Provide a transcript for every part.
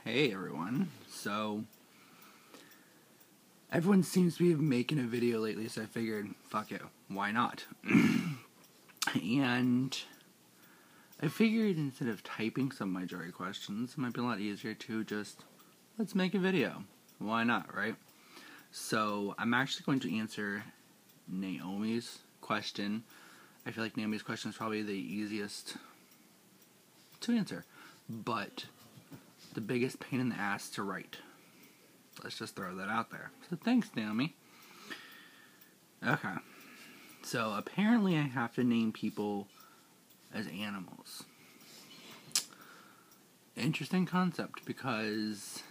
Hey everyone. So, everyone seems to be making a video lately, so I figured, fuck it, why not? And I figured instead of typing some of my jury questions, it might be a lot easier to just, let's make a video. Why not, right? So, I'm actually going to answer Naomi's question. I feel like Naomi's question is probably the easiest to answer, but the biggest pain in the ass to write. Let's just throw that out there. So thanks, Naomi. Okay. So apparently I have to name people as animals. Interesting concept, because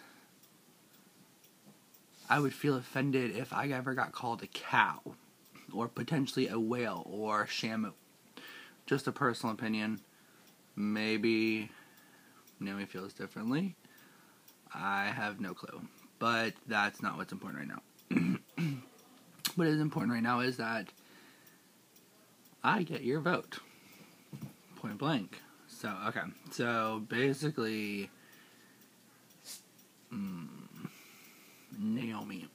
I would feel offended if I ever got called a cow, or potentially a whale, or a shamu. Just a personal opinion. Maybe Naomi feels differently. I have no clue. But that's not what's important right now. What is important right now is that I get your vote. Point blank. So, okay. So, basically, Naomi.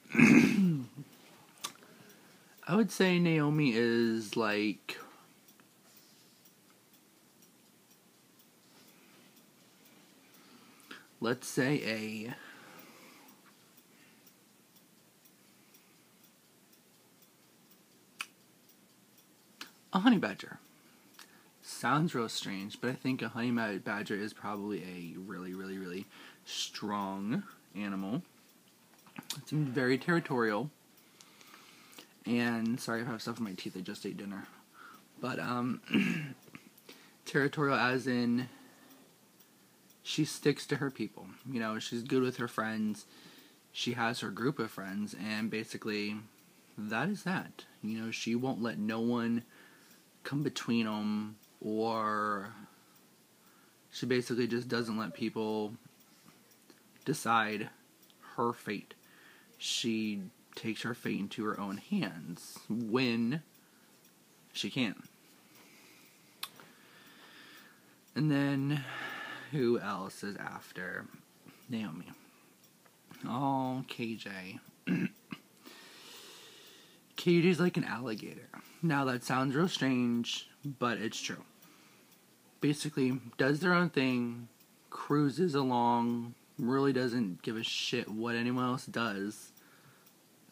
I would say Naomi is like... let's say a honey badger. Sounds real strange, but I think a honey badger is probably a really, really, really strong animal. It's very territorial. And sorry if I have stuff in my teeth, I just ate dinner. But territorial as in she sticks to her people. You know, she's good with her friends. She has her group of friends, and basically that is that. You know, she won't let no one come between them, or she basically just doesn't let people decide her fate. She takes her fate into her own hands when she can. And then who else is after Naomi? Oh, KJ. KJ's like an alligator. Now that sounds real strange, but it's true. Basically, does their own thing, cruises along, really doesn't give a shit what anyone else does,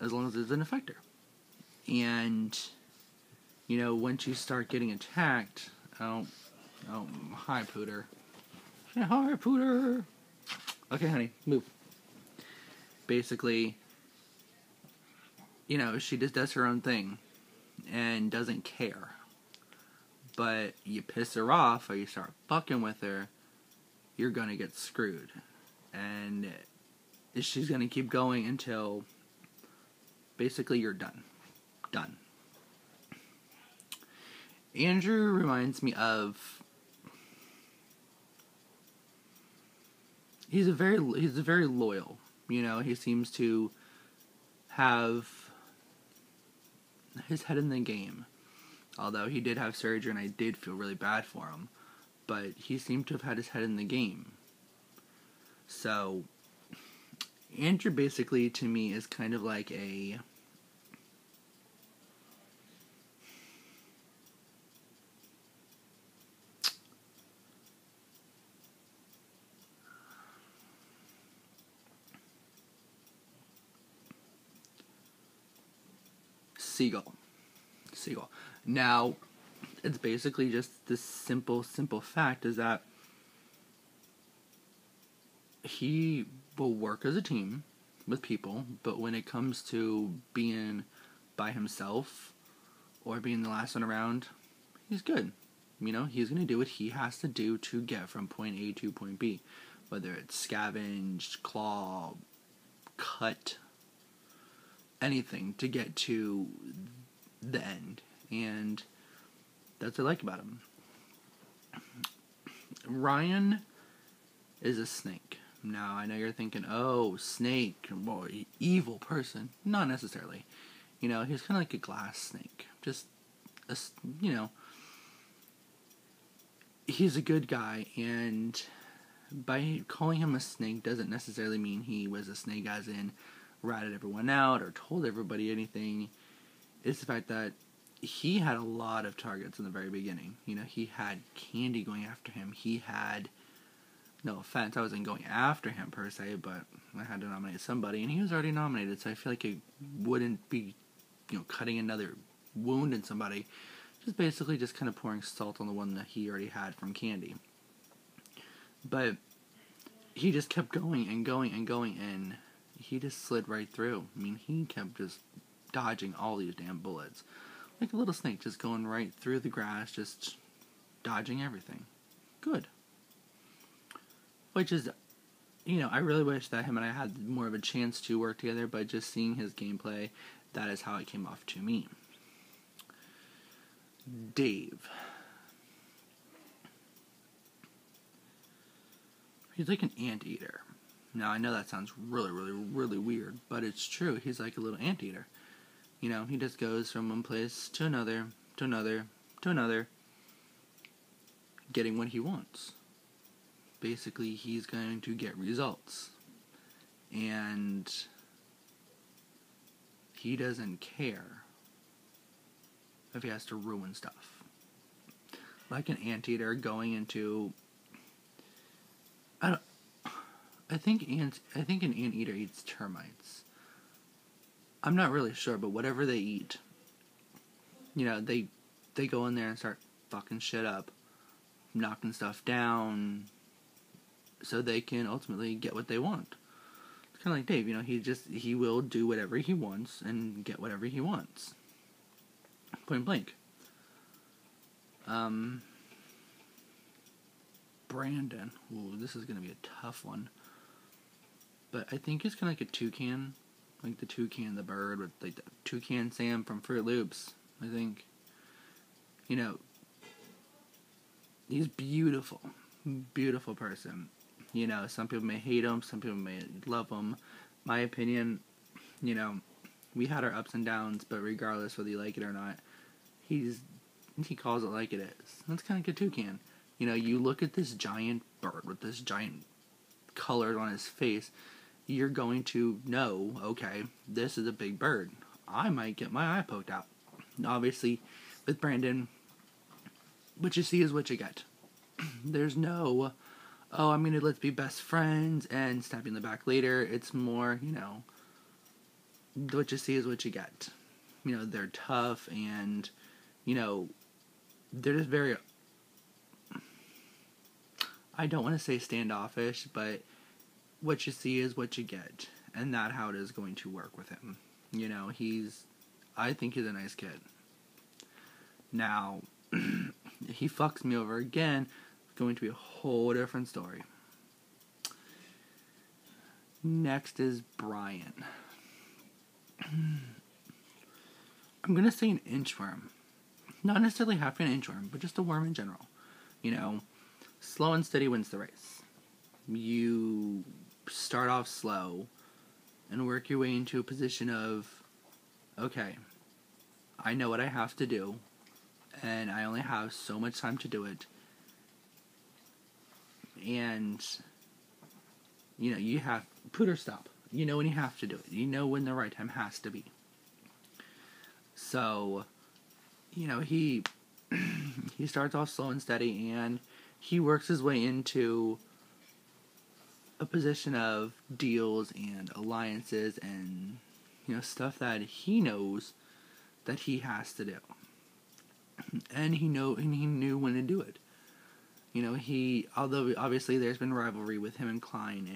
as long as it doesn't affect her. And, you know, once you start getting attacked, hi, Pooter. Yeah, hi, Pooter. Okay, honey, move. Basically, you know, she just does her own thing and doesn't care. But you piss her off or you start fucking with her, you're gonna get screwed. And she's gonna keep going until basically you're done. Done. Andrew reminds me of... He's very loyal. You know, he seems to have his head in the game. Although he did have surgery and I did feel really bad for him. But he seemed to have had his head in the game. So, Andrew basically to me is kind of like a... seagull. Now, it's basically just this simple fact is that he will work as a team with people, but when it comes to being by himself or being the last one around, he's good. You know, he's going to do what he has to do to get from point A to point B. Whether it's scavenge, claw, cut, anything to get to the end. And that's what I like about him. Ryan is a snake. Now, I know you're thinking, oh, snake, boy, evil person. Not necessarily. You know, he's kind of like a glass snake. Just, you know, he's a good guy, and by calling him a snake doesn't necessarily mean he was a snake as in ratted everyone out or told everybody anything. It's the fact that he had a lot of targets in the very beginning. He had Candy going after him. He had, no offense, I wasn't going after him per se, but I had to nominate somebody, and he was already nominated, so I feel like it wouldn't be, cutting another wound in somebody. Just basically just kind of pouring salt on the one that he already had from Candy. But he just kept going and going and going, and he just slid right through. I mean, he kept just dodging all these damn bullets. Like a little snake just going right through the grass, just dodging everything. Good. Which is, I really wish that him and I had more of a chance to work together, but just seeing his gameplay, that is how it came off to me. Dave. He's like an anteater. Now, I know that sounds really, really, really weird, but it's true. He's like a little anteater. He just goes from one place to another, to another, to another, getting what he wants. Basically, he's going to get results. And he doesn't care if he has to ruin stuff. Like an anteater going into... I think an anteater eats termites. I'm not really sure, but whatever they eat, they go in there and start fucking shit up, knocking stuff down, so they can ultimately get what they want. It's kind of like Dave, he will do whatever he wants and get whatever he wants. Point blank. Brandon. Ooh, this is gonna be a tough one. But I think it's kind of like a toucan. Like the toucan, the bird, with like the Toucan Sam from Fruit Loops, I think. He's beautiful. Beautiful person. Some people may hate him, some people may love him. My opinion, we had our ups and downs, but regardless whether you like it or not, he calls it like it is. That's kind of like a toucan. You look at this giant bird with this giant color on his face, you're going to know, okay, this is a big bird. I might get my eye poked out. Obviously, with Brandon, what you see is what you get. There's no, let's be best friends and stab you in the back later. It's more, what you see is what you get. They're tough and, they're just very, I don't want to say standoffish, but what you see is what you get, and that's how it is going to work with him. I think he's a nice kid. Now, he fucks me over again, it's going to be a whole different story. Next is Brian. I'm gonna say an inchworm. Not necessarily half an inchworm, but just a worm in general. Slow and steady wins the race. You start off slow and work your way into a position of, okay, I know what I have to do, and I only have so much time to do it. And, you have, put or stop. You know when you have to do it. You know when the right time has to be. So, he starts off slow and steady, and he works his way into a position of deals and alliances and, stuff that he knows that he has to do. And he knew when to do it. Although obviously there's been rivalry with him and Klein,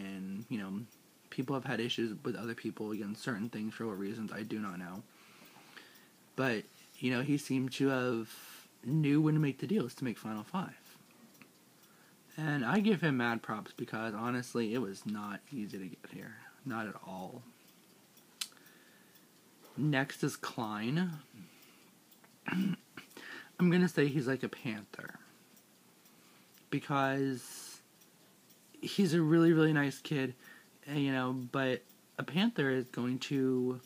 and, people have had issues with other people against certain things for what reasons I do not know. But, he seemed to have knew when to make the deals to make Final Five. And I give him mad props because, honestly, it was not easy to get here. Not at all. Next is Klein. I'm going to say he's like a panther. Because he's a really, really nice kid, but a panther is going to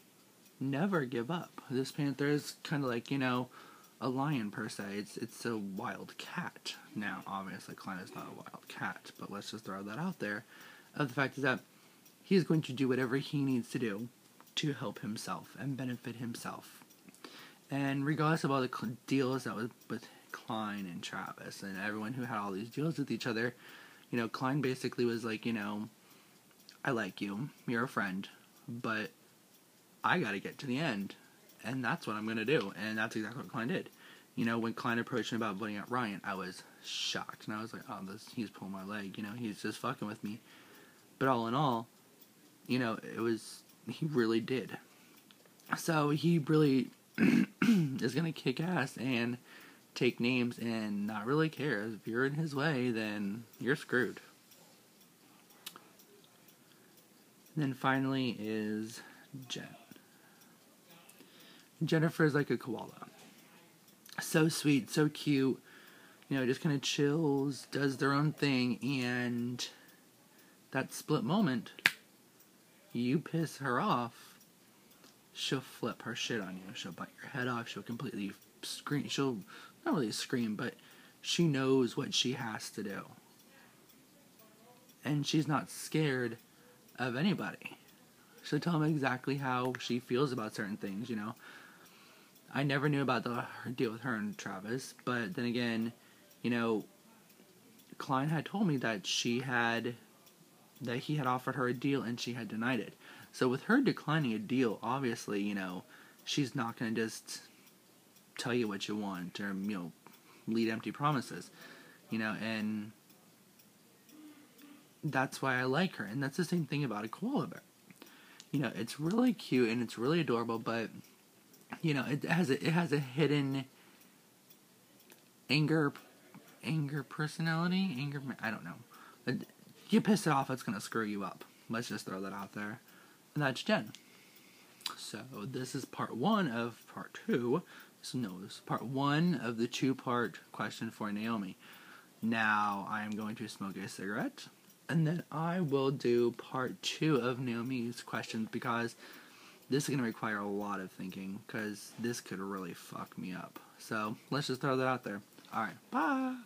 never give up. This panther is kind of like, a lion per se. It's a wild cat. Now, obviously, Klein is not a wild cat, but let's just throw that out there. The fact is that he's going to do whatever he needs to do to help himself and benefit himself. And regardless of all the deals that was with Klein and Travis and everyone who had all these deals with each other, you know, Klein basically was like, you know, I like you, you're a friend, but I gotta get to the end, and that's what I'm gonna do. And that's exactly what Klein did. You know, when Klein approached me about voting out Ryan, I was shocked, and I was like, oh, he's pulling my leg, you know, he's just fucking with me. But all in all, you know, he really did. So he really is gonna kick ass and take names and not really care. If you're in his way, then you're screwed. And then finally is Jen. Jennifer is like a koala. So sweet, so cute. You know, just kind of chills, does their own thing, and that split moment, you piss her off, she'll flip her shit on you. She'll bite your head off. She'll completely scream. She'll not really scream, but she knows what she has to do. And she's not scared of anybody. She'll tell them exactly how she feels about certain things, you know. I never knew about her deal with her and Travis, but then again, you know, Klein had told me that he had offered her a deal and she had denied it. So with her declining a deal, obviously, you know, she's not going to just tell you what you want or, you know, lead empty promises, you know, and that's why I like her. And that's the same thing about a koala bear. You know, it's really cute and it's really adorable, but, you know, it has a hidden anger personality, I don't know. You piss it off, it's going to screw you up. Let's just throw that out there. And that's Jen. So this is part 1 of part 2. So no, this is part 1 of the 2-part question for Naomi. Now I am going to smoke a cigarette, and then I will do part 2 of Naomi's questions, because this is going to require a lot of thinking, because this could really fuck me up. So let's just throw that out there. Alright, bye!